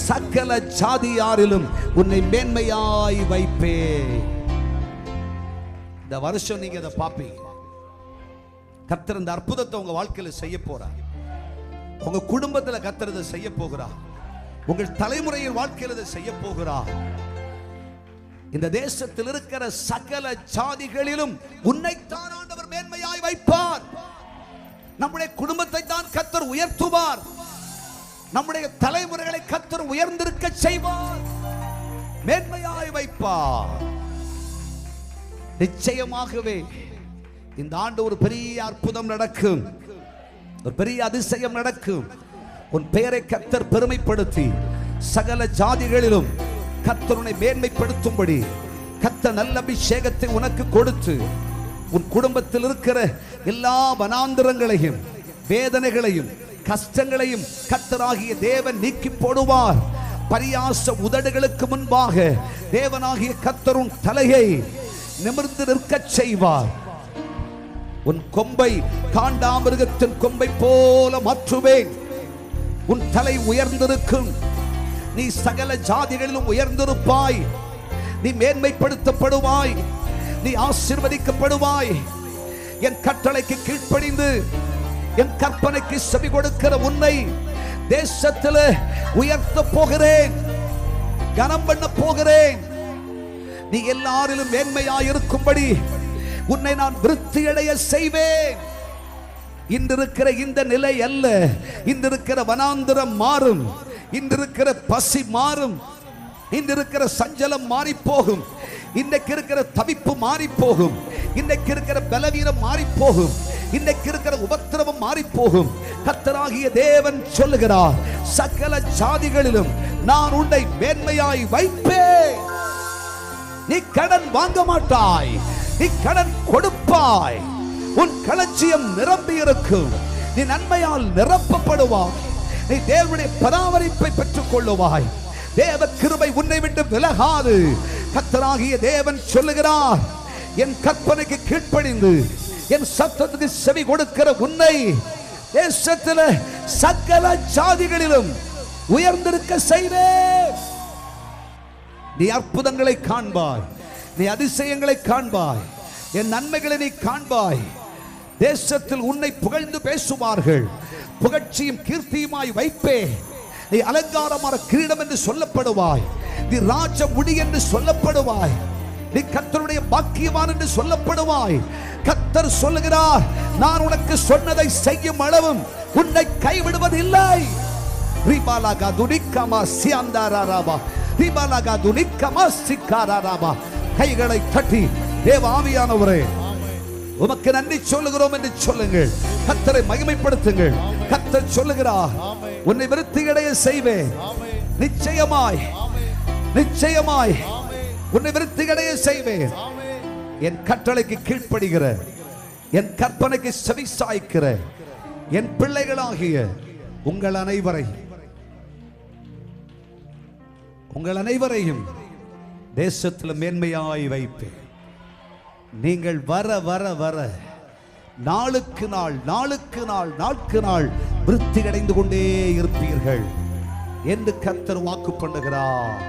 சகல ஜாதியாரிலும் உன்னை மேன்மையாய் வைப்பே. இந்த வருஷம் நீங்க அதை பார்ப்பீங்க. கர்த்தர் இந்த அற்புதத்தை உங்க வாழ்க்கையில செய்ய போறார். உங்க குடும்பத்தில் கர்த்தர் இதை செய்ய போகிறார். உங்கள் தலைமுறையின் வாழ்க்கையில் இதை செய்ய போகிறார். இந்த தேசத்தில் இருக்கிற சகல ஜாதிகளிலும் உன்னைத்தான் ஆண்டவர் மேன்மையாய் வைப்பார். நம்முடைய குடும்பத்தை தான் கர்த்தர் உயர்த்துவார். நம்முடைய தலைமுறைகளை கர்த்தர் உயர்ந்திருக்க செய்வார், மேன்மையாய் வைப்பார். நிச்சயமாகவே இந்த ஆண்டு ஒரு பெரிய அற்புதம் நடக்கும், ஒரு பெரிய அதிசயம் நடக்கும். உன் பெயரை கர்த்தர் பெருமைப்படுத்தி சகல ஜாதிகளிலும் கர்த்தர் உன்னை மேன்மைப்படுத்தும்படி கர்த்தர் நல்ல அபிஷேகத்தை உனக்கு கொடுத்து உன் குடும்பத்தில் இருக்கிற எல்லா வனாந்திரங்களையும் வேதனைகளையும் கஷ்டங்களையும் கர்த்தராகிய தேவன் நீக்கி போடுவார். பரியாச உதடுகளுக்கு முன்பாக தேவனாகிய கர்த்தர் உன் தலையை நிமிர்ந்து நிற்கச் செய்வார். உன் கொம்பை காண்டாமிருகத்தின் கொம்பை போல மாற்றுவேன். உன் தலை உயர்ந்திருக்கும். நீ சகல ஜாதிகளிலும் உயர்ந்திருப்பாய். நீ மேன்மைப்படுத்தப்படுவாய். நீ ஆசீர்வதிக்கப்படுவாய். என் கட்டளைக்கு கீழ்ப்படிந்து என் கற்பனைக்கு செவி கொடுக்கிற உன்னை தேசத்தில் உயர்த்த போகிறேன், கனம் பண்ண போகிறேன். நீ எல்லாரிலும் மேன்மையாயிருக்கும்படி உன்னை நான் விருத்தியடைய செய்வேன். இன்றிருக்கிற இந்த நிலை அல்ல, இன்றிருக்கிற வனாந்திரம் மாறும், இன்றிருக்கிற பசி மாறும், இன்றிருக்கிற சஞ்சலம் மாறி போகும், இன்றைக்கு இருக்கிற தவிப்பு மாறி போகும், இன்றைக்கு இருக்கிற பலவீனம் மாறி போகும், இன்றைக்கு இருக்கிற உபத்திரவம் மாறி போகும். கர்த்தராகிய தேவன் சொல்லுகிறார், சகல ஜாதிகளிலும் நான் உன்னை மேன்மையாய் வைப்பேன். நீ கடன் வாங்க மாட்டாய், நீ கடன் கொடுப்பாய். உன் களஞ்சியம் நிரம்பி இருக்கும். நீ நன்மையால் நிரப்பப்படுவாய். நீ தேவனுடைய பராமரிப்பை பெற்றுக் கொள்ளுவாய். தேவ கிருபை உன்னை விட்டு விலகாது. கர்த்தராகிய தேவன் சொல்லுகிறார், என் கற்பனைக்கு கீழ்ப்படிந்து என் சத்தத்துக்கு செவி கொடுக்கிற உன்னை தேசத்தில் சகல ஜாதிகளிலும் உயர்ந்திருக்க செய்வேன். நீ அற்புதங்களை காண்பாய், நீ அதிசயங்களை காண்பாய், என் நன்மைகளை நீ காண்பாய். தேசத்தில் உன்னை புகழ்ந்து பேசுவார்கள். புகழ்ச்சியும் கீர்த்தியுமாய் வைப்பே. நீ அலங்காரமான கிரீடம் என்று சொல்லப்படுவாய். நீ ராஜ முடி என்று சொல்லப்படுவாய். நீ கர்த்தருடைய பாக்கியவான் என்று சொல்லப்படுவாய். கர்த்தர் சொல்லுகிறார், நான் உனக்கு சொன்னதை செய்யும் அளவும் உன்னை கைவிடுவதில்லை. ரிபாலகா துனிக்கமா சியாந்தாராராபா, ரிபாலகா துனிக்கமா சிக்காராராபா. கைகளை தட்டி தேவ ஆவியானவரே உமக்கு நன்றி சொல்லுகிறோம் என்று சொல்லுங்கள். கர்த்தரை மகிமைப்படுத்துங்கள். கர்த்தர் சொல்லுகிறார், உன்னை விருத்தியடைய செய்வேன். நிச்சயமாய் நிச்சயமாய் உன்னை விருத்தியடைய செய்வேன். என் கட்டளைக்கு கீழ்ப்படுகிற, என் கற்பனைக்கு செவி சாய்க்கிற என் பிள்ளைகளாகிய உங்கள் அனைவரையும் தேசத்தில் மேன்மையாய் வைப்பேன். நீங்கள் வர வர வர நாளுக்கு நாள் நாளுக்கு நாள் நாளுக்கு நாள் விருத்தி அடைந்து கொண்டே இருப்பீர்கள் என்று கர்த்தர் வாக்கு பண்ணுகிறார்.